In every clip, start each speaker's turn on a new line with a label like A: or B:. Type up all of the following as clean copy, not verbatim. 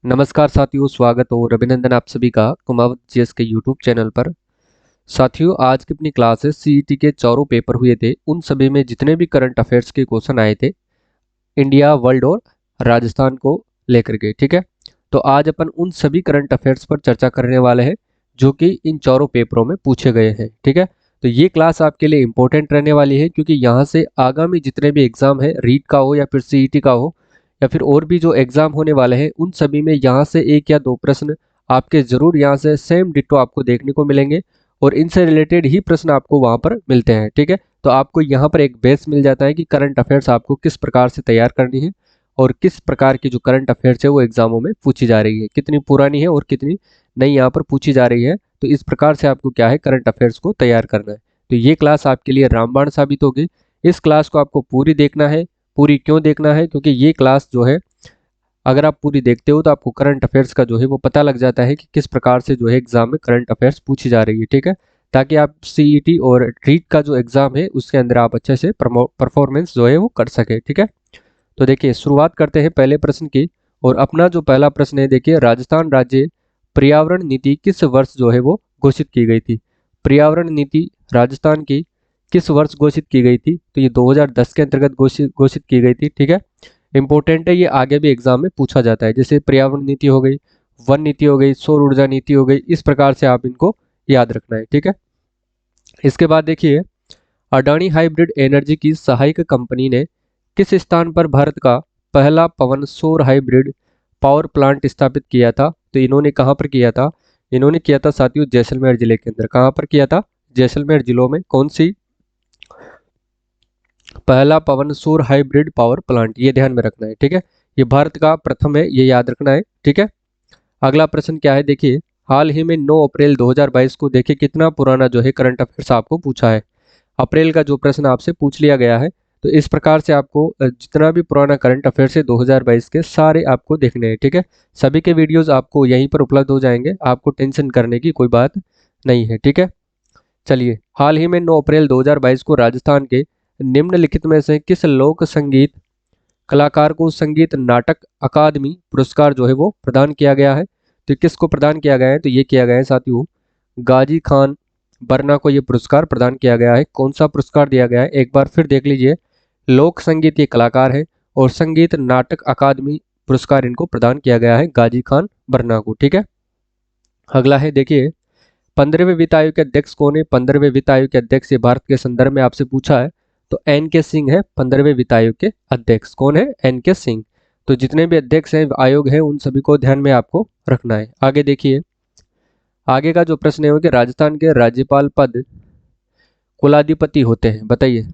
A: नमस्कार साथियों, स्वागत और अभिनंदन आप सभी का कुमावत जीएस के यूट्यूब चैनल पर। साथियों, आज की अपनी क्लास है सीईटी के चारों पेपर हुए थे, उन सभी में जितने भी करंट अफेयर्स के क्वेश्चन आए थे इंडिया, वर्ल्ड और राजस्थान को लेकर के। ठीक है, तो आज अपन उन सभी करंट अफेयर्स पर चर्चा करने वाले हैं जो कि इन चारों पेपरों में पूछे गए हैं। ठीक है, तो ये क्लास आपके लिए इंपॉर्टेंट रहने वाली है क्योंकि यहाँ से आगामी जितने भी एग्जाम है, रीट का हो या फिर सीईटी का हो या फिर और भी जो एग्जाम होने वाले हैं, उन सभी में यहाँ से एक या दो प्रश्न आपके जरूर यहाँ से सेम डिट्टो आपको देखने को मिलेंगे और इनसे रिलेटेड ही प्रश्न आपको वहाँ पर मिलते हैं। ठीक है, तो आपको यहाँ पर एक बेस मिल जाता है कि करंट अफेयर्स आपको किस प्रकार से तैयार करनी है और किस प्रकार की जो करंट अफेयर्स है वो एग्जामों में पूछी जा रही है, कितनी पुरानी है और कितनी नई यहाँ पर पूछी जा रही है। तो इस प्रकार से आपको क्या है, करंट अफेयर्स को तैयार करना है। तो ये क्लास आपके लिए रामबाण साबित होगी। इस क्लास को आपको पूरी देखना है। पूरी क्यों देखना है? क्योंकि ये क्लास जो है, अगर आप पूरी देखते हो तो आपको करंट अफेयर्स का जो है वो पता लग जाता है कि किस प्रकार से जो है एग्जाम में करंट अफेयर्स पूछी जा रही है। ठीक है, ताकि आप सीईटी और रीट का जो एग्जाम है उसके अंदर आप अच्छे से परफॉर्मेंस जो है वो कर सके। ठीक है, तो देखिए शुरुआत करते हैं पहले प्रश्न की। और अपना जो पहला प्रश्न है, देखिए राजस्थान राज्य पर्यावरण नीति किस वर्ष जो है वो घोषित की गई थी? पर्यावरण नीति राजस्थान की किस वर्ष घोषित की गई थी? तो ये 2010 के अंतर्गत घोषित घोषित की गई थी। ठीक है, इंपॉर्टेंट है, ये आगे भी एग्जाम में पूछा जाता है। जैसे पर्यावरण नीति हो गई, वन नीति हो गई, सौर ऊर्जा नीति हो गई, इस प्रकार से आप इनको याद रखना है। ठीक है, इसके बाद देखिए अडानी हाइब्रिड एनर्जी की सहायक कंपनी ने किस स्थान पर भारत का पहला पवन सौर हाइब्रिड पावर प्लांट स्थापित किया था? तो इन्होंने कहाँ पर किया था? इन्होंने किया था साथियों जैसलमेर जिले के अंदर। कहाँ पर किया था? जैसलमेर जिलों में। कौन सी? पहला पवन सौर हाइब्रिड पावर प्लांट, ये ध्यान में रखना है। ठीक है, ये भारत का प्रथम है, ये याद रखना है। ठीक है, अगला प्रश्न क्या है, देखिए हाल ही में 9 अप्रैल 2022 को देखिए कितना पुराना जो है करंट अफेयर्स आपको पूछा है। अप्रैल का जो प्रश्न आपसे पूछ लिया गया है। तो इस प्रकार से आपको जितना भी पुराना करंट अफेयर्स है 2022 के सारे आपको देखने हैं। ठीक है, सभी के वीडियोस आपको यहीं पर उपलब्ध हो जाएंगे, आपको टेंशन करने की कोई बात नहीं है। ठीक है, चलिए हाल ही में 9 अप्रैल 2022 को राजस्थान के निम्नलिखित में से किस लोक संगीत कलाकार को संगीत नाटक अकादमी पुरस्कार जो है वो प्रदान किया गया है? तो किसको प्रदान किया गया है? तो ये किया गया है साथियों गाजी खान बरना को ये पुरस्कार प्रदान किया गया है। कौन सा पुरस्कार दिया गया है एक बार फिर देख लीजिए। लोक संगीत ये कलाकार है और संगीत नाटक अकादमी पुरस्कार इनको प्रदान किया गया है गाजी खान बरना को। ठीक है, अगला है देखिए 15वें वित्त आयोग के अध्यक्ष कौन है? 15वें वित्त आयोग के अध्यक्ष, ये भारत के संदर्भ में आपसे पूछा है। तो एन के सिंह है 15वें वित्त आयोग के अध्यक्ष। कौन है? एन के सिंह। तो जितने भी अध्यक्ष हैं आयोग हैं उन सभी को ध्यान में आपको रखना है। आगे देखिए, आगे का जो प्रश्न है वो कि राजस्थान के राज्यपाल पद कुलाधिपति होते हैं, बताइए।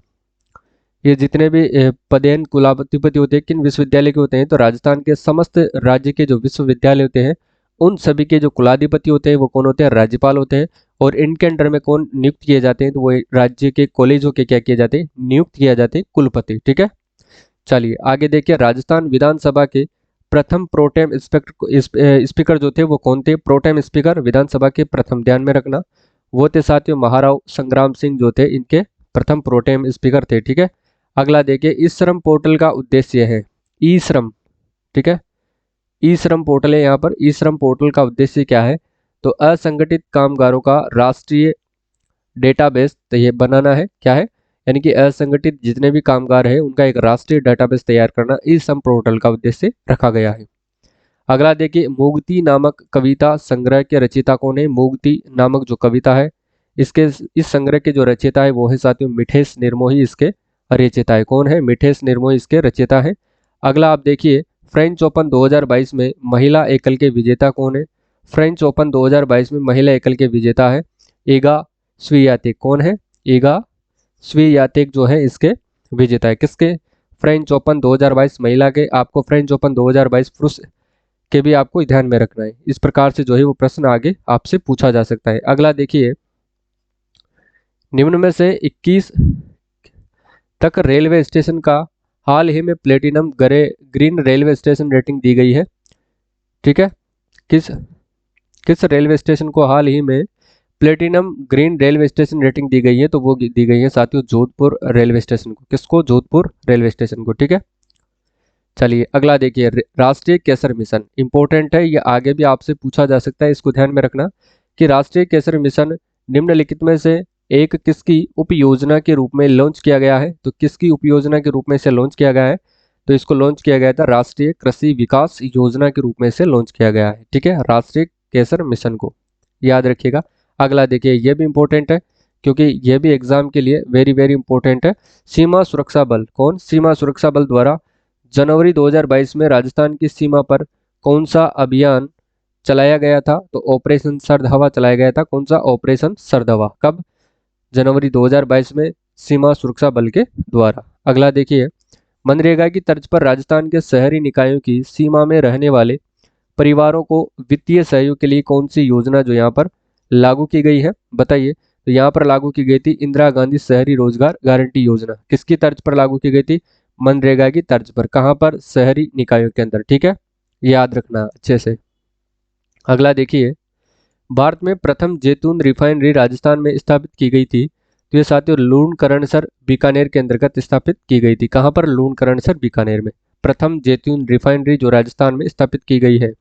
A: ये जितने भी पदेन कुलाधिपति होते हैं किन विश्वविद्यालय के होते हैं? तो राजस्थान के समस्त राज्य के जो विश्वविद्यालय होते हैं उन सभी के जो कुलाधिपति होते हैं वो कौन होते हैं? राज्यपाल होते हैं। और इनके अंडर में कौन नियुक्त किए जाते हैं? तो वो राज्य के कॉलेजों के क्या किए जाते हैं? नियुक्त किए जाते हैं कुलपति। ठीक है, चलिए आगे देखिए राजस्थान विधानसभा के प्रथम प्रोटेम स्पीकर जो थे वो कौन थे? प्रोटेम स्पीकर विधानसभा के प्रथम, ध्यान में रखना, वो थे साथियों महाराव संग्राम सिंह जो थे इनके प्रथम प्रोटेम स्पीकर थे। ठीक है, अगला देखिए ई श्रम पोर्टल का उद्देश्य है ई श्रम। ठीक है, ई श्रम पोर्टल है, यहाँ पर ई श्रम पोर्टल का उद्देश्य क्या है? तो असंगठित कामगारों का राष्ट्रीय डेटाबेस तो ये बनाना है। क्या है? यानी कि असंगठित जितने भी कामगार हैं उनका एक राष्ट्रीय डेटाबेस तैयार करना ई श्रम पोर्टल का उद्देश्य रखा गया है। अगला देखिए मुक्ति नामक कविता संग्रह के रचयिता कौन है? मुक्ति नामक जो कविता है इसके इस संग्रह के जो रचयिता है वो है साथियों मिठेश निर्मोही, इसके रचयिता है। कौन है? मिठेश निर्मोही इसके रचयिता है। अगला आप देखिए फ्रेंच ओपन 2022 में महिला एकल के विजेता कौन है? फ्रेंच ओपन 2022 में महिला एकल के विजेता है ईगा स्वियातेक। कौन है? ईगा स्वियातेक जो है इसके विजेता है। किसके? फ्रेंच ओपन 2022 महिला के। आपको फ्रेंच ओपन 2022 पुरुष के भी आपको ध्यान में रखना है। इस प्रकार से जो है वो प्रश्न आगे आपसे पूछा जा सकता है। अगला देखिए निम्न में से 21 तक रेलवे स्टेशन का हाल ही में platinum green railway station rating दी गई है। ठीक है, किस किस रेलवे स्टेशन को हाल ही में platinum green railway station rating दी गई है? तो वो दी गई है साथियों जोधपुर रेलवे स्टेशन को। किसको? जोधपुर रेलवे स्टेशन को। ठीक है, चलिए अगला देखिए, राष्ट्रीय केसर मिशन इंपॉर्टेंट है, ये आगे भी आपसे पूछा जा सकता है, इसको ध्यान में रखना कि राष्ट्रीय केसर मिशन निम्नलिखित में से एक किसकी उपयोजना के रूप में लॉन्च किया गया है। तो किसकी उपयोजना के रूप में इसे लॉन्च किया गया है, तो इसको लॉन्च किया गया था राष्ट्रीय कृषि विकास योजना के रूप में इसे लॉन्च किया गया है। ठीक है, राष्ट्रीय केसर मिशन को याद रखिएगा। अगला देखिए, ये भी इंपॉर्टेंट है क्योंकि ये भी एग्जाम के लिए वेरी वेरी इंपॉर्टेंट है। सीमा सुरक्षा बल, कौन सीमा सुरक्षा बल द्वारा जनवरी 2022 में राजस्थान की सीमा पर कौन सा अभियान चलाया गया था। तो ऑपरेशन सर्द हवा चलाया गया था। कौन सा, ऑपरेशन सर्द हवा, कब, जनवरी 2022 में सीमा सुरक्षा बल के द्वारा। अगला देखिए, मनरेगा की तर्ज पर राजस्थान के शहरी निकायों की सीमा में रहने वाले परिवारों को वित्तीय सहयोग के लिए कौन सी योजना जो यहाँ पर लागू की गई है, बताइए। तो यहाँ पर लागू की गई थी इंदिरा गांधी शहरी रोजगार गारंटी योजना। किसकी तर्ज पर लागू की गई थी, मनरेगा की तर्ज पर। कहाँ पर, शहरी निकायों के अंदर। ठीक है, याद रखना अच्छे से। अगला देखिए, भारत में प्रथम जैतून रिफाइनरी राजस्थान में स्थापित की गई थी। तो ये साथियों लूणकरणसर बीकानेर के अंतर्गत स्थापित की गई थी। कहाँ पर, लूणकरणसर बीकानेर में प्रथम जैतून रिफाइनरी जो राजस्थान में स्थापित की गई है।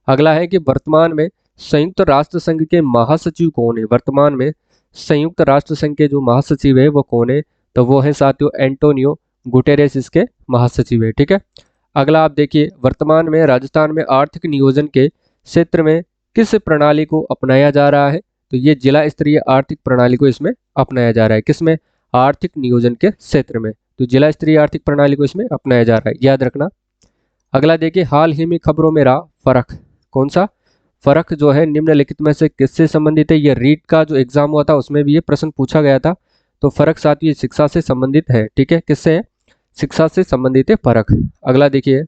A: अगला है कि वर्तमान में संयुक्त राष्ट्र संघ के महासचिव कौन है। वर्तमान में संयुक्त राष्ट्र संघ के जो महासचिव है वो कौन है, तो वो है साथियों एंटोनियो गुटेरेस इसके महासचिव है। ठीक है, अगला आप देखिए, वर्तमान में राजस्थान में आर्थिक नियोजन के क्षेत्र में किस प्रणाली को अपनाया जा रहा है। तो ये जिला स्तरीय आर्थिक प्रणाली को इसमें अपनाया जा रहा है। किसमें, आर्थिक नियोजन के क्षेत्र में। तो जिला स्तरीय आर्थिक प्रणाली को इसमें अपनाया जा रहा है, याद रखना। अगला देखिए, हाल ही में खबरों में रहा फर्क, कौन सा, फर्क जो है निम्नलिखित में से किससे संबंधित है। ये रीट का जो एग्जाम हुआ था उसमें भी ये प्रश्न पूछा गया था। तो फर्क साथियों शिक्षा से संबंधित है। ठीक है, किससे है, शिक्षा से संबंधित है फर्क। अगला देखिए,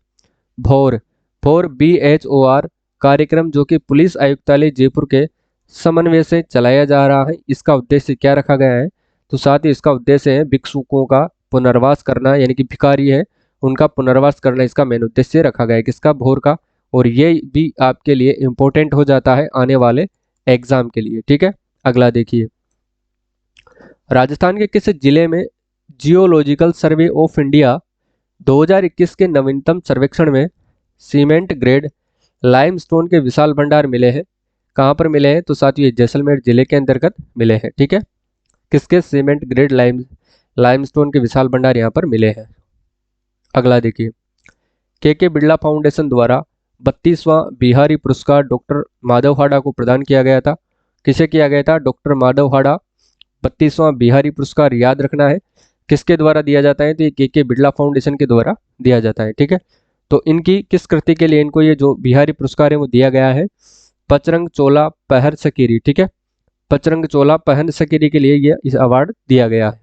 A: भौर, भौर BHOR कार्यक्रम जो कि पुलिस आयुक्तालय जयपुर के समन्वय से चलाया जा रहा है, इसका उद्देश्य क्या रखा गया है। तो साथ ही इसका उद्देश्य है भिक्षुकों का पुनर्वास करना, यानी कि भिखारी है उनका पुनर्वास करना, इसका मेन उद्देश्य रखा गया है। किसका, भौर का। और ये भी आपके लिए इंपॉर्टेंट हो जाता है आने वाले एग्जाम के लिए। ठीक है, अगला देखिए, राजस्थान के किस जिले में जियोलॉजिकल सर्वे ऑफ इंडिया 2021 के नवीनतम सर्वेक्षण में सीमेंट ग्रेड लाइमस्टोन के विशाल भंडार मिले हैं। कहाँ पर मिले हैं, तो साथियों ये जैसलमेर जिले के अंतर्गत मिले हैं। ठीक है, किसके, सीमेंट ग्रेड लाइमस्टोन के विशाल भंडार यहाँ पर मिले हैं। अगला देखिए, के बिरला फाउंडेशन द्वारा 32वां बिहारी पुरस्कार डॉक्टर माधव हाड़ा को प्रदान किया गया था। किसे किया गया था, डॉक्टर माधव हाड़ा 32वां बिहारी पुरस्कार, याद रखना है किसके द्वारा दिया जाता है, तो ये के बिरला फाउंडेशन के द्वारा दिया जाता है। ठीक है, तो इनकी किस कृति के लिए इनको ये जो बिहारी पुरस्कार है वो दिया गया है, पचरंग चोला पहर सकीरी। ठीक है, पचरंग चोला पहन सकीरी के लिए ये इस अवार्ड दिया गया है।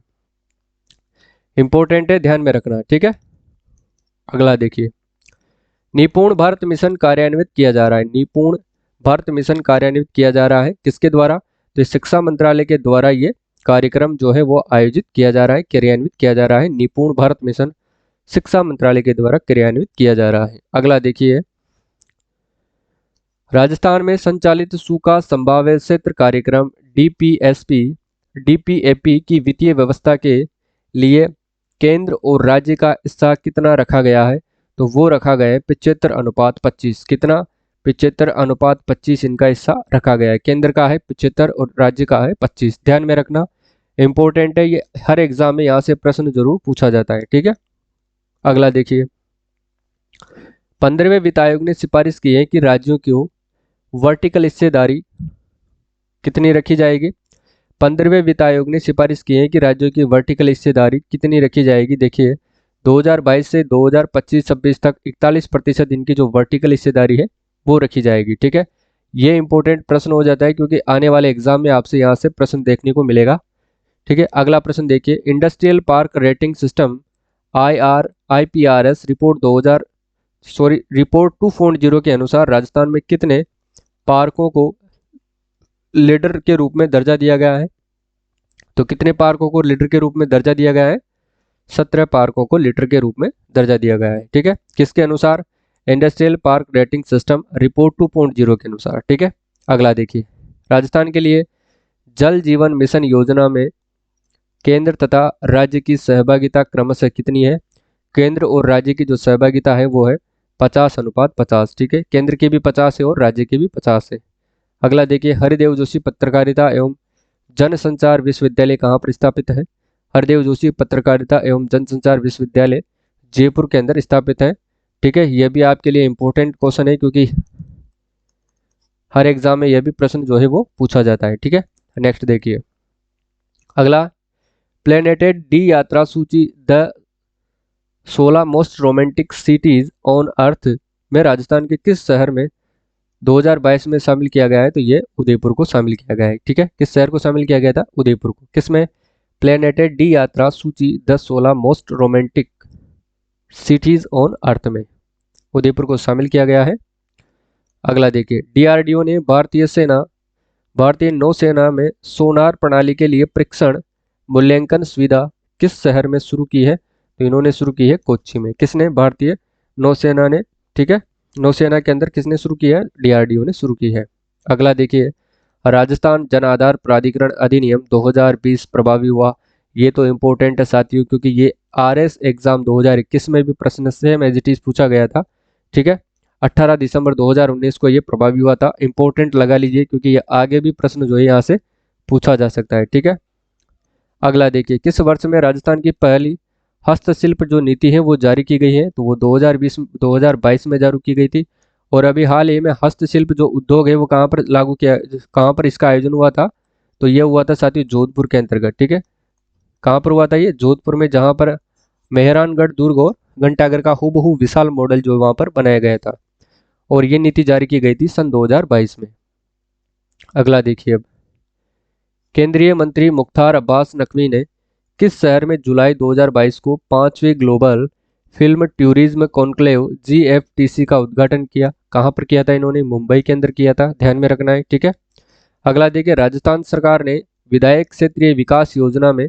A: इंपॉर्टेंट है, ध्यान में रखना। ठीक है, अगला देखिए, निपुण भारत मिशन कार्यान्वित किया जा रहा है। निपुण भारत मिशन कार्यान्वित किया जा रहा है किसके द्वारा, तो शिक्षा मंत्रालय के द्वारा ये कार्यक्रम जो है वो आयोजित किया जा रहा है, क्रियान्वित किया जा रहा है। निपुण भारत मिशन शिक्षा मंत्रालय के द्वारा क्रियान्वित किया जा रहा है। अगला देखिए, राजस्थान में संचालित सूखा संभाव्य क्षेत्र कार्यक्रम DPAP की वित्तीय व्यवस्था के लिए केंद्र और राज्य का हिस्सा कितना रखा गया है। तो वो रखा गया है 75:25। कितना, 75:25 इनका हिस्सा रखा गया है। केंद्र का है 75 और राज्य का है 25। ध्यान में रखना, इंपॉर्टेंट है, ये हर एग्जाम में यहाँ से प्रश्न जरूर पूछा जाता है। ठीक है, अगला देखिए, 15वें वित्त आयोग ने सिफारिश की है कि राज्यों को वर्टिकल हिस्सेदारी कितनी रखी जाएगी। 15वें वित्त आयोग ने सिफारिश की है कि राज्यों की वर्टिकल हिस्सेदारी कितनी रखी जाएगी। देखिए 2022 से 2025-26 तक 41% इनकी जो वर्टिकल हिस्सेदारी है वो रखी जाएगी। ठीक है, ये इंपॉर्टेंट प्रश्न हो जाता है क्योंकि आने वाले एग्जाम में आपसे यहाँ से प्रश्न देखने को मिलेगा। ठीक है, अगला प्रश्न देखिए, industrial park rating system IPRS report 2.0 के अनुसार राजस्थान में कितने पार्कों को लीडर के रूप में दर्जा दिया गया है। तो कितने पार्कों को लीडर के रूप में दर्जा दिया गया है, 17 पार्कों को लीडर के रूप में दर्जा दिया गया है। ठीक है, किसके अनुसार, industrial park rating system report 2.0 के अनुसार। ठीक है, अगला देखिए, राजस्थान के लिए जल जीवन मिशन योजना में केंद्र तथा राज्य की सहभागिता क्रमशः कितनी है। केंद्र और राज्य की जो सहभागिता है वो है 50:50, ठीक है। केंद्र की भी 50 है और राज्य की भी 50 है। अगला देखिए, हरिदेव जोशी पत्रकारिता एवं जनसंचार विश्वविद्यालय कहाँ पर स्थापित है? हरिदेव जोशी पत्रकारिता एवं जनसंचार विश्वविद्यालय जयपुर के अंदर स्थापित है, ठीक है। यह भी आपके लिए इंपॉर्टेंट क्वेश्चन है क्योंकि हर एग्जाम में यह भी प्रश्न जो है वो पूछा जाता है, ठीक है। नेक्स्ट देखिए अगला, प्लेनेटेड डी यात्रा सूची the 16 most romantic CTs on earth में राजस्थान के किस शहर में 2022 में शामिल किया गया है? तो ये उदयपुर को शामिल किया गया है, ठीक है। किस शहर को शामिल किया गया था? उदयपुर को। किसमें? प्लेनेटेड डी यात्रा सूची the 16 most romantic CTs on earth में उदयपुर को शामिल किया गया है। अगला देखिए, डीआरडीओ ने भारतीय नौसेना में सोनार प्रणाली के लिए परीक्षण मूल्यांकन सुविधा किस शहर में शुरू की है? तो इन्होंने शुरू की है कोच्चि में। किसने? भारतीय नौसेना ने, ठीक है। नौसेना के अंदर किसने शुरू की है? डीआरडीओ ने शुरू की है। अगला देखिए, राजस्थान जन आधार प्राधिकरण अधिनियम 2020 प्रभावी हुआ। ये तो इम्पोर्टेंट है साथियों क्योंकि ये आरएस एग्जाम 2021 में भी प्रश्न सेम एज इट इज पूछा गया था, ठीक है। 18 दिसंबर 2019 को ये प्रभावी हुआ था। इंपॉर्टेंट लगा लीजिए क्योंकि ये आगे भी प्रश्न जो है यहाँ से पूछा जा सकता है, ठीक है। अगला देखिए, किस वर्ष में राजस्थान की पहली हस्तशिल्प जो नीति है वो जारी की गई है? तो वो 2022 में जारी की गई थी। और अभी हाल ही में हस्तशिल्प जो उद्योग है वो कहाँ पर इसका आयोजन हुआ था? तो ये हुआ था साथियों जोधपुर के अंतर्गत, ठीक है। कहाँ पर हुआ था ये? जोधपुर में, जहाँ पर मेहरानगढ़ दुर्ग और घंटाघर का हूबहू विशाल मॉडल जो वहाँ पर बनाया गया था। और ये नीति जारी की गई थी सन 2022 में। अगला देखिए, अब केंद्रीय मंत्री मुख्तार अब्बास नकवी ने किस शहर में जुलाई 2022 को 5वीं global film tourism conclave GFTC का उद्घाटन किया? कहाँ पर किया था इन्होंने? मुंबई के अंदर किया था, ध्यान में रखना है, ठीक है। अगला देखिए, राजस्थान सरकार ने विधायक क्षेत्रीय विकास योजना में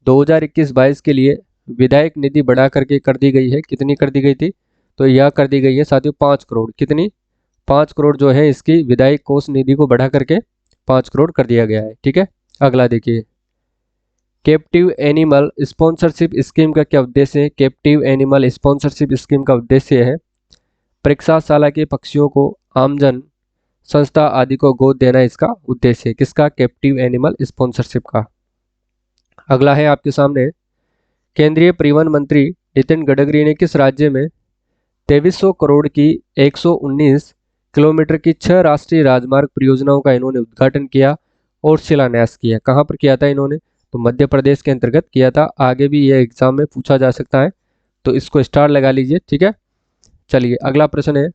A: 2021-22 के लिए विधायक निधि बढ़ा करके कर दी गई है। कितनी कर दी गई थी? तो यह कर दी गई है साथियों 5 करोड़। कितनी? 5 करोड़ जो है इसकी विधायक कोष निधि को बढ़ा करके 5 करोड़ कर दिया गया है, ठीक है। अगला देखिए, कैप्टिव एनिमल स्पॉन्सरशिप स्कीम का क्या उद्देश्य है? कैप्टिव एनिमल स्पॉन्सरशिप स्कीम का उद्देश्य है परीक्षाशाला के पक्षियों को आमजन संस्था आदि को गोद देना। इसका उद्देश्य है किसका? कैप्टिव एनिमल स्पॉन्सरशिप का। अगला है आपके सामने, केंद्रीय परिवहन मंत्री नितिन गडकरी ने किस राज्य में 2300 करोड़ की 119 किलोमीटर की 6 राष्ट्रीय राजमार्ग परियोजनाओं का इन्होंने उद्घाटन किया और शिलान्यास किया? कहाँ पर किया था इन्होंने? तो मध्य प्रदेश के अंतर्गत किया था। आगे भी ये एग्जाम में पूछा जा सकता है तो इसको स्टार लगा लीजिए, ठीक है। चलिए अगला प्रश्न है,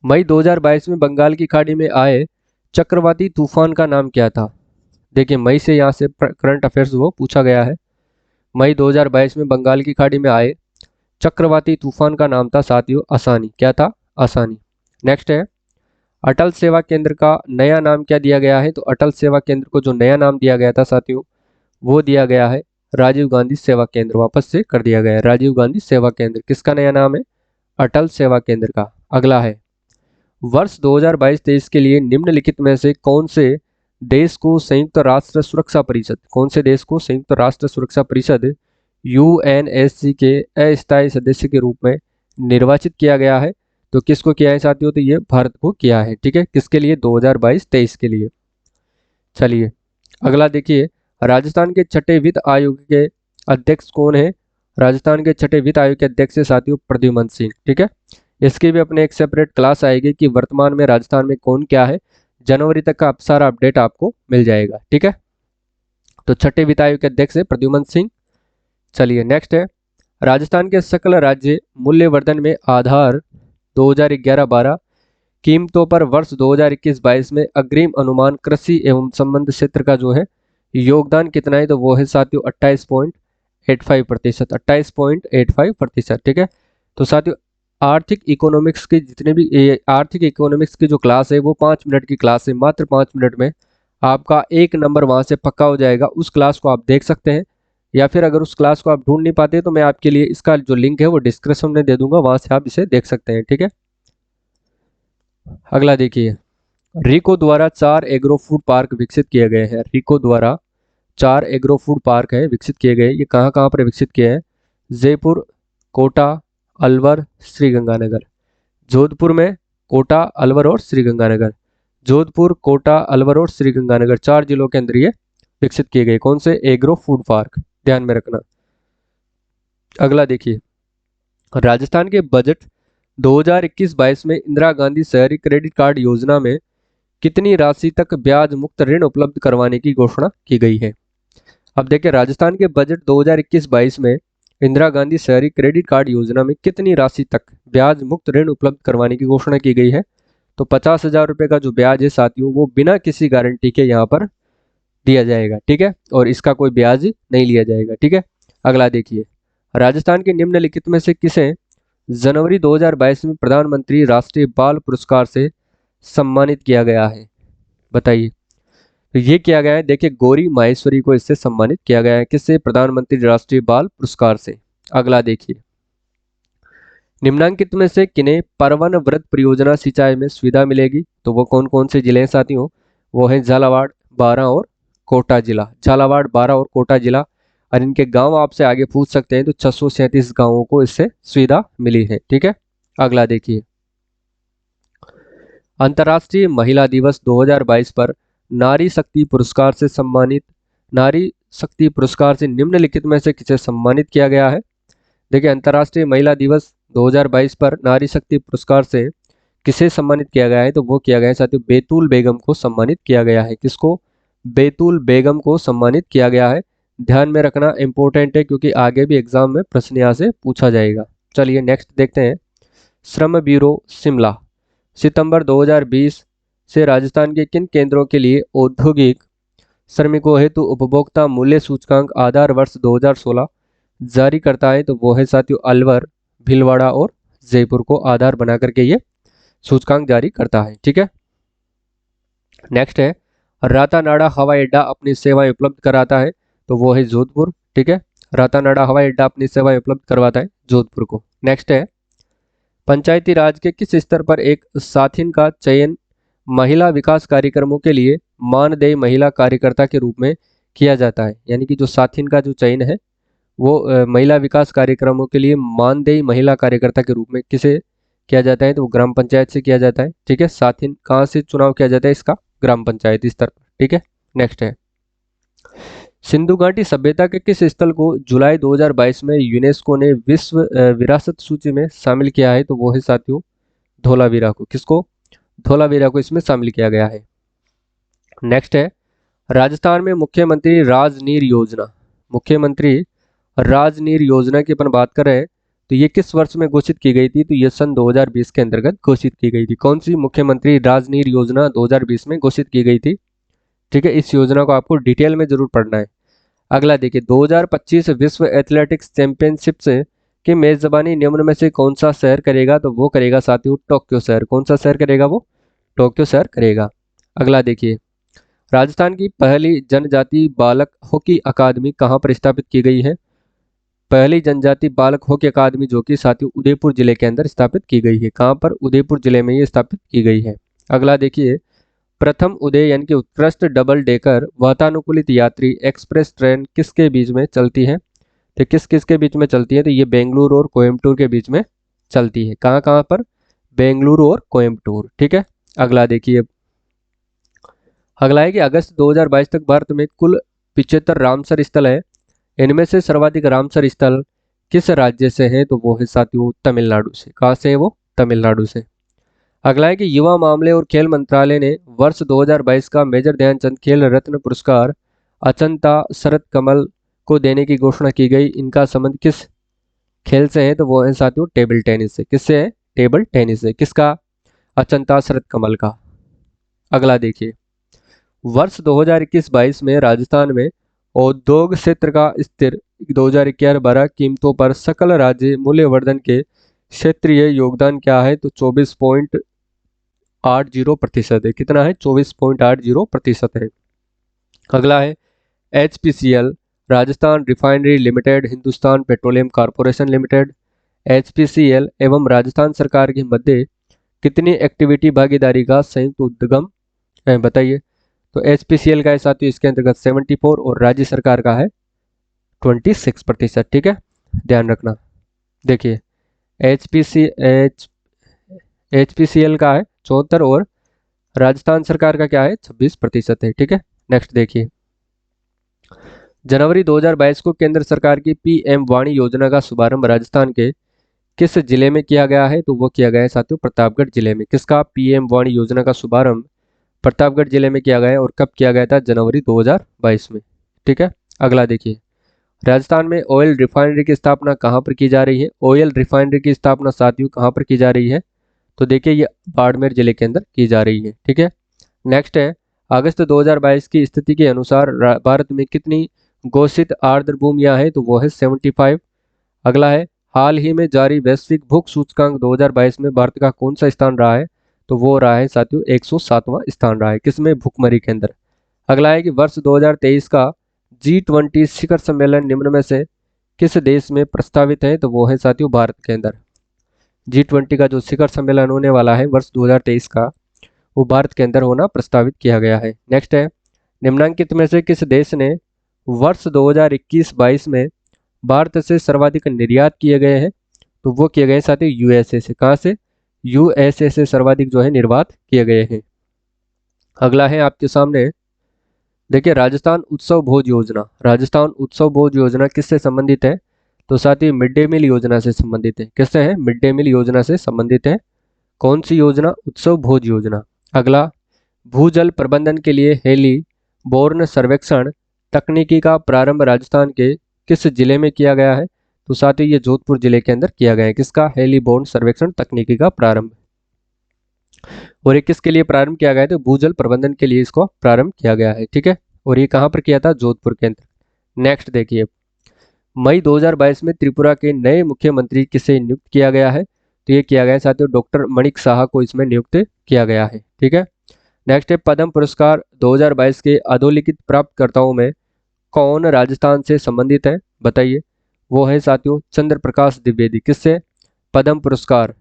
A: मई 2022 में बंगाल की खाड़ी में आए चक्रवाती तूफान का नाम क्या था? देखिए मई से यहाँ से करंट अफेयर्स वो पूछा गया है। मई 2022 में बंगाल की खाड़ी में आए चक्रवाती तूफान का नाम था साथियों आसानी। क्या था? आसानी। नेक्स्ट है, अटल सेवा केंद्र का नया नाम क्या दिया गया है? तो अटल सेवा केंद्र को जो नया नाम दिया गया था साथियों वो दिया गया है राजीव गांधी सेवा केंद्र। वापस से कर दिया गया है राजीव गांधी सेवा केंद्र। किसका नया नाम है? अटल सेवा केंद्र का। अगला है, वर्ष 2022-23 के लिए निम्नलिखित में से कौन से देश को संयुक्त राष्ट्र सुरक्षा परिषद, कौन से देश को संयुक्त राष्ट्र सुरक्षा परिषद UNSC के अस्थायी सदस्य के रूप में निर्वाचित किया गया है? तो किसको किया है साथियों? तो ये भारत को किया है, ठीक है। किसके लिए? 2022-23 के लिए। चलिए अगला देखिए, राजस्थान के छठे वित्त आयोग के अध्यक्ष कौन है? राजस्थान के छठे वित्त आयोग के अध्यक्ष है साथियों प्रद्युमन सिंह, ठीक है। इसकी भी अपने एक सेपरेट क्लास आएगी कि वर्तमान में राजस्थान में कौन क्या है। जनवरी तक का सारा अपडेट आपको मिल जाएगा, ठीक है। तो छठे वित्त आयोग के अध्यक्ष है प्रद्युमन सिंह। चलिए नेक्स्ट है, राजस्थान के सकल राज्य मूल्यवर्धन में आधार 2011-12 कीमतों पर वर्ष 2021-22 में अग्रिम अनुमान कृषि एवं संबंध क्षेत्र का जो है योगदान कितना है? तो वो है साथियों 28.85%। 28.85%, ठीक है। तो साथियों आर्थिक इकोनॉमिक्स की जितने भी आर्थिक इकोनॉमिक्स की जो क्लास है वो 5 मिनट की क्लास है। मात्र 5 मिनट में आपका 1 नंबर वहां से पक्का हो जाएगा। उस क्लास को आप देख सकते हैं या फिर अगर उस क्लास को आप ढूंढ नहीं पाते तो मैं आपके लिए इसका जो लिंक है वो डिस्क्रिप्शन में दे दूंगा, वहां से आप इसे देख सकते हैं, ठीक है। अगला देखिए, रिको द्वारा 4 एग्रो फूड पार्क विकसित किए गए हैं। रिको द्वारा 4 एग्रो फूड पार्क है विकसित किए गए। ये कहाँ कहाँ पर विकसित किए हैं? जयपुर, कोटा, अलवर, श्रीगंगानगर। जोधपुर में कोटा, अलवर और श्रीगंगानगर। जोधपुर, कोटा, अलवर और श्रीगंगानगर 4 जिलों के अंदर ये विकसित किए गए। कौन से? एग्रो फूड पार्क, ध्यान में रखना। अगला देखिए, राजस्थान के बजट 2021-22 में इंदिरा गांधी शहरी क्रेडिट कार्ड योजना में कितनी राशि तक ब्याज मुक्त ऋण उपलब्ध करवाने की घोषणा की गई है? अब देखिए, राजस्थान के बजट 2021-22 में इंदिरा गांधी शहरी क्रेडिट कार्ड योजना में कितनी राशि तक ब्याज मुक्त ऋण उपलब्ध करवाने की घोषणा की गई है? तो 50,000 रुपये का जो ब्याज है साथियों, वो बिना किसी गारंटी के यहाँ पर दिया जाएगा, ठीक है, और इसका कोई ब्याज नहीं लिया जाएगा, ठीक है। अगला देखिए, राजस्थान के निम्नलिखित में से किसे जनवरी 2022 में प्रधानमंत्री राष्ट्रीय बाल पुरस्कार से सम्मानित किया गया है? बताइए। तो ये किया गया है, देखिए, गौरी माहेश्वरी को इससे सम्मानित किया गया है। किससे? प्रधानमंत्री राष्ट्रीय बाल पुरस्कार से। अगला देखिए, निम्नांकित में से किन्हें परवन व्रत परियोजना सिंचाई में सुविधा मिलेगी? तो वो कौन कौन से जिले हैं साथियों? वो है झालावाड़, बारां और कोटा जिला। झालावाड़, बारां और कोटा जिला, और इनके गांव आपसे आगे पूछ सकते हैं, तो 637 गांवों को इससे सुविधा मिली है, ठीक है। अगला देखिए, अंतर्राष्ट्रीय महिला दिवस 2022 पर नारी शक्ति पुरस्कार से सम्मानित, नारी शक्ति पुरस्कार से निम्नलिखित में से किसे सम्मानित किया गया है? देखिए, अंतर्राष्ट्रीय महिला दिवस 2022 पर नारी शक्ति पुरस्कार से किसे सम्मानित किया गया है? तो वो किया गया है साथियों, बैतूल बेगम को सम्मानित किया गया है। किसको? बैतूल बेगम को सम्मानित किया गया है। ध्यान में रखना, इंपॉर्टेंट है, क्योंकि आगे भी एग्जाम में प्रश्न यहाँ से पूछा जाएगा। चलिए नेक्स्ट देखते हैं, श्रम ब्यूरो शिमला सितंबर 2020 से राजस्थान के किन केंद्रों के लिए औद्योगिक श्रमिकों हेतु उपभोक्ता मूल्य सूचकांक आधार वर्ष 2016 जारी करता है? तो वो है साथियों अलवर, भीलवाड़ा और जयपुर को आधार बना करके ये सूचकांक जारी करता है, ठीक है। नेक्स्ट है, रातानाडा हवाई अड्डा अपनी सेवाएं उपलब्ध कराता है? तो वो है जोधपुर, ठीक है। रातानाडा हवाई अड्डा अपनी सेवाएं उपलब्ध करवाता है जोधपुर को। नेक्स्ट है, पंचायती राज के किस स्तर पर एक साथिन का चयन महिला विकास कार्यक्रमों के लिए मानदेय महिला कार्यकर्ता के रूप में किया जाता है? यानी कि जो साथिन का जो चयन है वो महिला विकास कार्यक्रमों के लिए मानदेय महिला कार्यकर्ता के रूप में किसे किया जाता है? तो वो ग्राम पंचायत से किया जाता है, ठीक है। साथिन कहाँ से चुनाव किया जाता है इसका? ग्राम पंचायत स्तर पर, ठीक है। नेक्स्ट है, सिंधु घाटी सभ्यता के किस स्थल को जुलाई 2022 में यूनेस्को ने विश्व विरासत सूची में शामिल किया है? तो वो है साथियों धोलावीरा को। किसको? धोलावीरा को इसमें शामिल किया गया है। नेक्स्ट है, राजस्थान में मुख्यमंत्री राजनीर योजना, मुख्यमंत्री राजनीर योजना की अपन बात कर रहे हैं, तो ये किस वर्ष में घोषित की गई थी? तो ये सन 2020 के अंतर्गत घोषित की गई थी। कौन सी मुख्यमंत्री राजनीर योजना 2020 में घोषित की गई थी, ठीक है। इस योजना को आपको डिटेल में जरूर पढ़ना है। अगला देखिए, 2025 विश्व एथलेटिक्स चैंपियनशिप से की मेजबानी निम्न में से कौन सा शहर करेगा? तो वो करेगा साथियों टोक्यो शहर। कौन सा शहर करेगा? वो टोक्यो शहर करेगा। अगला देखिए, राजस्थान की पहली जनजाति बालक हॉकी अकादमी कहाँ पर स्थापित की गई है? पहली जनजाति बालक हॉकी अकादमी जो कि साथियों उदयपुर जिले के अंदर स्थापित की गई है। कहाँ पर? उदयपुर जिले में ये स्थापित की गई है। अगला देखिए, प्रथम उदय यानी कि उत्कृष्ट डबल डेकर वातानुकूलित यात्री एक्सप्रेस ट्रेन किसके बीच में चलती है? तो किस किस के बीच में चलती है? तो ये बेंगलुरु और कोयम्बटूर के बीच में चलती है। कहाँ कहाँ पर? बेंगलुरु और कोयम्बटूर, ठीक है। अगला देखिए, अगला है कि अगस्त 2022 तक भारत में कुल 75 रामसर स्थल है। इनमें से सर्वाधिक रामसर स्थल किस राज्य से हैं? तो वो है साथियों तमिलनाडु से। कहाँ से है वो? तमिलनाडु से। अगला है कि युवा मामले और खेल मंत्रालय ने वर्ष 2022 का मेजर ध्यानचंद खेल रत्न पुरस्कार अचंता शरत कमल को देने की घोषणा की गई। इनका संबंध किस खेल से है? तो वो है साथियों टेबल टेनिस से। किससे है? टेबल टेनिस से। किसका? अचंता शरत कमल का। अगला देखिए, वर्ष 2021-22 में राजस्थान में औद्योग क्षेत्र का स्थिर 2011-12 कीमतों पर सकल राज्य मूल्यवर्धन के क्षेत्रीय योगदान क्या है? तो 24.80% है। कितना है? 24.80% है। अगला है HPCL Rajasthan refinery limited, Hindustan petroleum corporation limited, HPCL एवं राजस्थान सरकार के मध्य कितनी एक्टिविटी भागीदारी का संयुक्त उद्यम है? बताइए। तो HPCL का है साथियों इसके अंतर्गत 74 और राज्य सरकार का है 26%, ठीक है। ध्यान रखना। देखिए HPCL का है 74 और राजस्थान सरकार का क्या है 26% है। ठीक है, नेक्स्ट देखिए, जनवरी 2022 को केंद्र सरकार की PM वाणी योजना का शुभारंभ राजस्थान के किस जिले में किया गया है? तो वो किया गया है साथियों प्रतापगढ़ जिले में। किसका? PM वाणी योजना का शुभारंभ प्रतापगढ़ जिले में किया गया है। और कब किया गया था? जनवरी 2022 में। ठीक है, अगला देखिए, राजस्थान में ऑयल रिफाइनरी की स्थापना कहाँ पर की जा रही है? ऑयल रिफाइनरी की स्थापना साथियों कहाँ पर की जा रही है? तो देखिए ये बाड़मेर जिले के अंदर की जा रही है। ठीक है, नेक्स्ट है, अगस्त 2022 की स्थिति के अनुसार भारत में कितनी घोषित आर्द्र भूमियां हैं? तो वो है 75। अगला है, हाल ही में जारी वैश्विक भूख सूचकांक 2022 में भारत का कौन सा स्थान रहा है? तो वो रहा है साथियों 107वां स्थान रहा है। किसमें? भूखमरी के अंदर। अगला है कि वर्ष 2023 का G20 शिखर सम्मेलन निम्न में से किस देश में प्रस्तावित है? तो वो है साथियों भारत के अंदर। G20 का जो शिखर सम्मेलन होने वाला है वर्ष 2023 का, वो भारत के अंदर होना प्रस्तावित किया गया है। नेक्स्ट है, निम्नलिखित में से किस देश ने वर्ष 2021-22 में भारत से सर्वाधिक निर्यात किए गए हैं? तो वो किए गए साथियों USA से। कहाँ से? USA से सर्वाधिक जो है निर्यात किए गए हैं। अगला है आपके सामने, देखिए राजस्थान उत्सव भोज योजना। राजस्थान उत्सव भोज योजना किससे संबंधित है? तो साथियों मिड डे मील योजना से संबंधित है। किससे है? मिड डे मील योजना से संबंधित है। कौन सी योजना? उत्सव भोज योजना। अगला, भूजल प्रबंधन के लिए हेली बोर्न सर्वेक्षण तकनीकी का प्रारंभ राजस्थान के किस जिले में किया गया है? तो साथियों ये जोधपुर जिले के अंदर किया गया है। किसका? हेली बोर्न सर्वेक्षण तकनीकी का प्रारंभ। और ये किसके लिए प्रारंभ किया गया है? तो भूजल प्रबंधन के लिए इसको प्रारंभ किया गया है। ठीक है, और ये कहाँ पर किया था? जोधपुर के अंदर। नेक्स्ट देखिए, मई 2022 में त्रिपुरा के नए मुख्यमंत्री किसे नियुक्त किया गया है? तो ये किया गया है साथियों डॉक्टर मणिक साहा को इसमें नियुक्त किया गया है। ठीक है, नेक्स्ट है, पद्म पुरस्कार 2022 के अधोलिखित प्राप्तकर्ताओं में कौन राजस्थान से संबंधित है? बताइए। वो है साथियों चंद्र प्रकाश द्विवेदी। किससे? पद्म पुरस्कार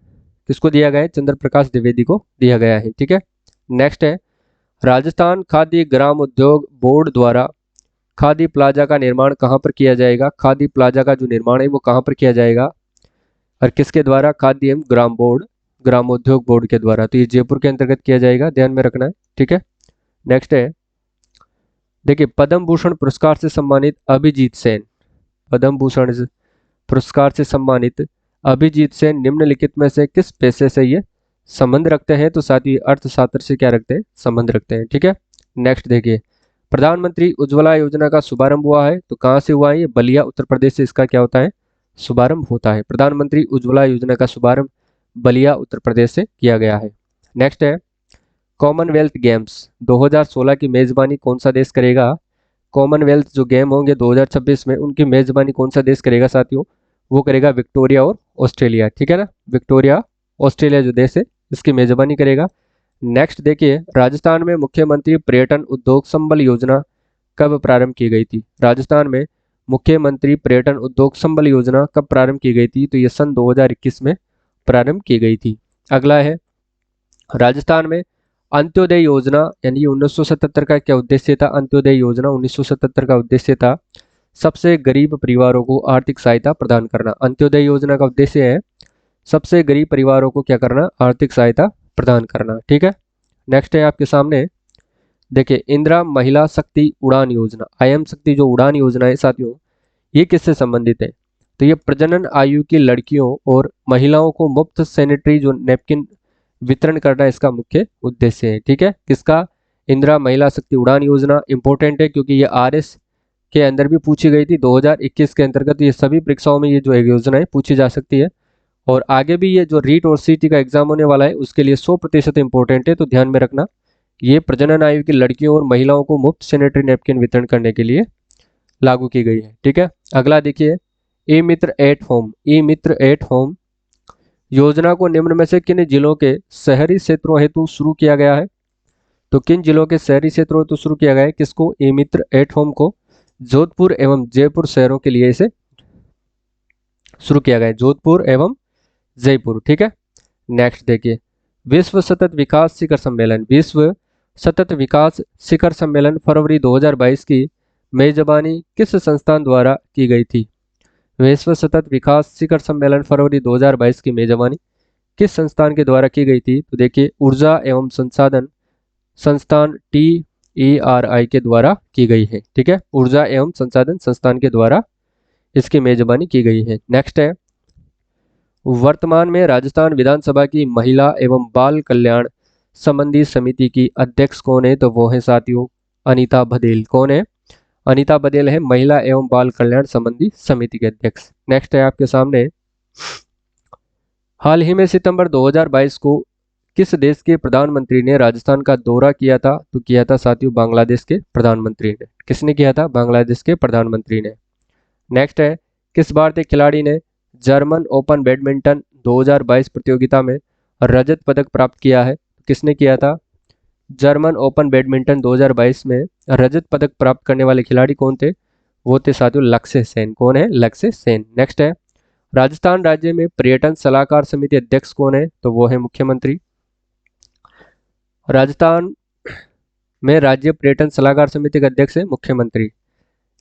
A: किसको दिया गया है? चंद्र प्रकाश द्विवेदी को दिया गया है। ठीक है, नेक्स्ट है, राजस्थान खाद्य ग्राम उद्योग बोर्ड द्वारा खादी प्लाजा का निर्माण कहाँ पर किया जाएगा? खादी प्लाजा का जो निर्माण है वो कहाँ पर किया जाएगा और किसके द्वारा? खाद्य एवं ग्रामोद्योग बोर्ड के द्वारा। तो ये जयपुर के अंतर्गत किया जाएगा, ध्यान में रखना है। ठीक है, नेक्स्ट है, देखिए पद्म भूषण पुरस्कार से सम्मानित अभिजीत सेन। पद्म भूषण पुरस्कार से सम्मानित अभिजीत सेन निम्नलिखित में से किस पेशे से ये संबंध रखते हैं? तो साथ ही अर्थशास्त्र से क्या रखते हैं? संबंध रखते हैं। ठीक है, नेक्स्ट देखिए, प्रधानमंत्री उज्ज्वला योजना का शुभारंभ हुआ है। तो कहाँ से हुआ है? ये बलिया उत्तर प्रदेश से इसका क्या होता है? शुभारंभ होता है। प्रधानमंत्री उज्ज्वला योजना का शुभारंभ बलिया उत्तर प्रदेश से किया गया है। नेक्स्ट है, कॉमनवेल्थ गेम्स 2016 की मेजबानी कौन सा देश करेगा? कॉमनवेल्थ जो गेम होंगे 2026 में, उनकी मेजबानी कौन सा देश करेगा साथियों? वो करेगा विक्टोरिया और ऑस्ट्रेलिया। ठीक है ना, विक्टोरिया ऑस्ट्रेलिया जो देश है इसकी मेजबानी करेगा। नेक्स्ट देखिए, राजस्थान में मुख्यमंत्री पर्यटन उद्योग संबल योजना कब प्रारंभ की गई थी? राजस्थान में मुख्यमंत्री पर्यटन उद्योग संबल योजना कब प्रारंभ की गई थी? तो ये सन 2021 में प्रारंभ की गई थी। अगला है, राजस्थान में अंत्योदय योजना यानी 1977 का क्या उद्देश्य था? अंत्योदय योजना 1977 का उद्देश्य था सबसे गरीब परिवारों को आर्थिक सहायता प्रदान करना। अंत्योदय योजना का उद्देश्य है सबसे गरीब परिवारों को क्या करना? आर्थिक सहायता प्रदान करना। ठीक है, नेक्स्ट है आपके सामने, देखिए इंदिरा महिला शक्ति उड़ान योजना, IM शक्ति जो उड़ान योजना है साथियों, ये किससे संबंधित है? तो ये प्रजनन आयु की लड़कियों और महिलाओं को मुफ्त सैनिटरी जो नैपकिन वितरण करना इसका मुख्य उद्देश्य है। ठीक है, किसका? इंदिरा महिला शक्ति उड़ान योजना। इंपॉर्टेंट है क्योंकि ये RS के अंदर भी पूछी गई थी 2021 के अंतर्गत। ये सभी परीक्षाओं में ये जो योजना है पूछी जा सकती है और आगे भी ये जो रीट और CT का एग्जाम होने वाला है उसके लिए 100% इंपॉर्टेंट है, तो ध्यान में रखना। ये प्रजनन आयु की लड़कियों और महिलाओं को मुफ्त सैनिटरी नैपकिन वितरण करने के लिए लागू की गई है। ठीक है, अगला देखिए, e Mitra at home. E Mitra at home योजना को निम्न में से किन जिलों के शहरी क्षेत्रों हेतु शुरू किया गया है? तो किन जिलों के शहरी क्षेत्रों हेतु शुरू किया गया है? किसको? ई मित्र एट होम को जोधपुर एवं जयपुर शहरों के लिए इसे शुरू किया गया है, जोधपुर एवं जयपुर। ठीक है, नेक्स्ट देखिए, विश्व सतत विकास शिखर सम्मेलन। विश्व सतत विकास शिखर सम्मेलन फरवरी 2022 की मेजबानी किस संस्थान द्वारा की गई थी? विश्व सतत विकास शिखर सम्मेलन फरवरी 2022 की मेजबानी किस संस्थान के द्वारा की गई थी? तो देखिए ऊर्जा एवं संसाधन संस्थान TERI के द्वारा की गई है। ठीक है, ऊर्जा एवं संसाधन संस्थान के द्वारा इसकी मेजबानी की गई है। नेक्स्ट है, वर्तमान में राजस्थान विधानसभा की महिला एवं बाल कल्याण संबंधी समिति की अध्यक्ष कौन है? तो वो है साथियों अनीता बघेल। कौन है? अनीता बघेल है महिला एवं बाल कल्याण संबंधी समिति के अध्यक्ष। नेक्स्ट है आपके सामने, हाल ही में सितंबर 2022 को किस देश के प्रधानमंत्री ने राजस्थान का दौरा किया था? तो किया था साथियों बांग्लादेश के प्रधानमंत्री ने। किसने किया था? बांग्लादेश के प्रधानमंत्री ने। नेक्स्ट है, किस भारतीय खिलाड़ी ने जर्मन ओपन बैडमिंटन 2022 प्रतियोगिता में रजत पदक प्राप्त किया है? किसने किया था? जर्मन ओपन बैडमिंटन 2022 में रजत पदक प्राप्त करने वाले खिलाड़ी कौन थे? वो थे साथियों लक्ष्य सेन। कौन है? लक्ष्य सेन। नेक्स्ट है, राजस्थान राज्य में पर्यटन सलाहकार समिति अध्यक्ष कौन है? तो वो है मुख्यमंत्री। राजस्थान में राज्य पर्यटन सलाहकार समिति का अध्यक्ष है मुख्यमंत्री।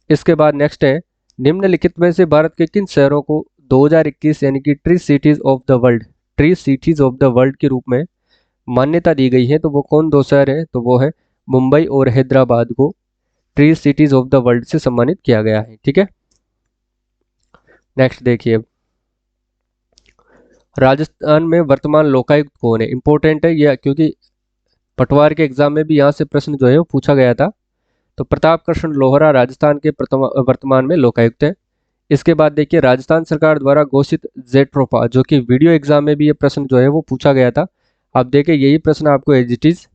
A: इसके बाद नेक्स्ट है, निम्नलिखित में से भारत के किन शहरों को 2021 यानी कि tree cities of the world के रूप में मान्यता दी गई है? तो वो कौन दो शहर है? तो वो है मुंबई और हैदराबाद को tree cities of the world से सम्मानित किया गया है। ठीक है, नेक्स्ट देखिए, राजस्थान में वर्तमान लोकायुक्त कौन है? इंपॉर्टेंट है यह, क्योंकि पटवार के एग्जाम में भी यहाँ से प्रश्न जो है वो पूछा गया था। तो प्रताप कृष्ण लोहरा राजस्थान के वर्तमान में लोकायुक्त है। इसके बाद देखिए, राजस्थान सरकार द्वारा घोषित जेट्रोफा, जो कि वीडियो एग्जाम में भी ये प्रश्न जो है वो पूछा गया था। आप देखिए यही प्रश्न आपको एज इट इज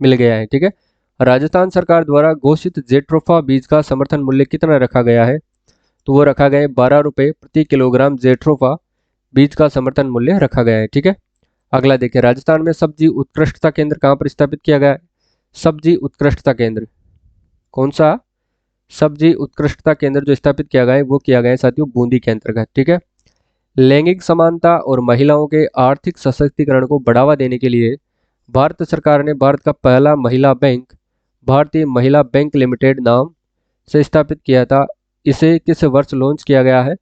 A: मिल गया है। ठीक है, राजस्थान सरकार द्वारा घोषित जेट्रोफा बीज का समर्थन मूल्य कितना रखा गया है? तो वो रखा गया है 12 रुपये प्रति किलोग्राम जेट्रोफा बीज का समर्थन मूल्य रखा गया है। ठीक है, अगला देखिए, राजस्थान में सब्जी उत्कृष्टता केंद्र कहाँ पर स्थापित किया गया है? सब्जी उत्कृष्टता केंद्र कौन सा? सब्जी उत्कृष्टता केंद्र जो स्थापित किया गया है वो किया गया है साथियों बूंदी के अंतर्गत। ठीक है, लैंगिक समानता और महिलाओं के आर्थिक सशक्तिकरण को बढ़ावा देने के लिए भारत सरकार ने भारत का पहला महिला बैंक भारतीय महिला बैंक लिमिटेड नाम से स्थापित किया था। इसे किस वर्ष लॉन्च किया गया है?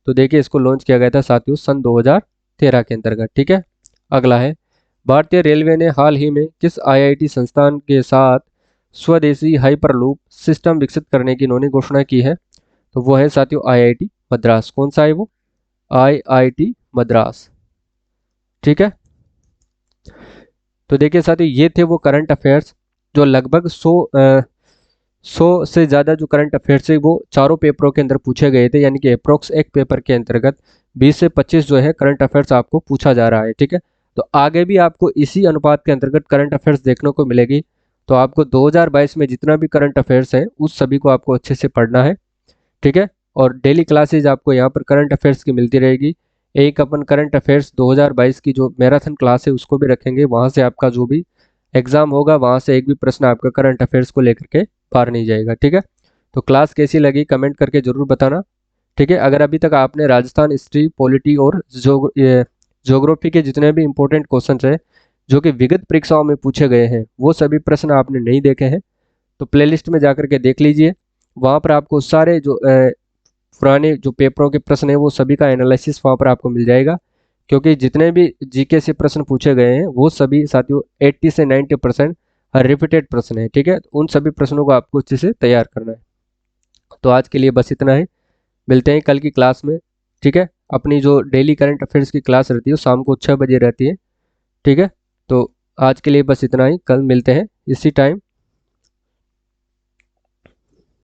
A: तो देखिए इसको लॉन्च किया गया था साथियों सन 2013 के अंतर्गत। ठीक है, अगला है, भारतीय रेलवे ने हाल ही में किस IIT संस्थान के साथ स्वदेशी हाइपरलूप सिस्टम विकसित करने की इन्होंने घोषणा की है? तो वो है साथियों IIT मद्रास। कौन सा है वो? IIT मद्रास। ठीक है, तो देखिए साथियों ये थे वो करंट अफेयर्स जो लगभग 100 से ज़्यादा जो करंट अफेयर्स है वो चारों पेपरों के अंदर पूछे गए थे, यानी कि अप्रोक्स एक पेपर के अंतर्गत 20 से 25 जो है करंट अफेयर्स आपको पूछा जा रहा है। ठीक है, तो आगे भी आपको इसी अनुपात के अंतर्गत करंट अफेयर्स देखने को मिलेगी। तो आपको 2022 में जितना भी करंट अफेयर्स है उस सभी को आपको अच्छे से पढ़ना है। ठीक है, और डेली क्लासेज आपको यहाँ पर करंट अफेयर्स की मिलती रहेगी। एक अपन करंट अफेयर्स 2022 की जो मैराथन क्लास है उसको भी रखेंगे, वहाँ से आपका जो भी एग्जाम होगा वहाँ से एक भी प्रश्न आपका करंट अफेयर्स को लेकर के पार नहीं जाएगा। ठीक है, तो क्लास कैसी लगी कमेंट करके जरूर बताना। ठीक है, अगर अभी तक आपने राजस्थान हिस्ट्री पॉलिटी और ज्योग्राफी के जितने भी इंपॉर्टेंट क्वेश्चन है जो कि विगत परीक्षाओं में पूछे गए हैं वो सभी प्रश्न आपने नहीं देखे हैं तो प्लेलिस्ट में जाकर के देख लीजिए। वहाँ पर आपको सारे जो पुराने जो पेपरों के प्रश्न है वो सभी का एनालिसिस वहाँ पर आपको मिल जाएगा, क्योंकि जितने भी जीके से प्रश्न पूछे गए हैं वो सभी साथियों 80 से 90% रिपीटेड प्रश्न है। ठीक है, उन सभी प्रश्नों को आपको अच्छे से तैयार करना है। तो आज के लिए बस इतना है, मिलते हैं कल की क्लास में। ठीक है, अपनी जो डेली करंट अफेयर्स की क्लास रहती है वो शाम को 6 बजे रहती है। ठीक है, तो आज के लिए बस इतना ही, कल मिलते हैं इसी टाइम।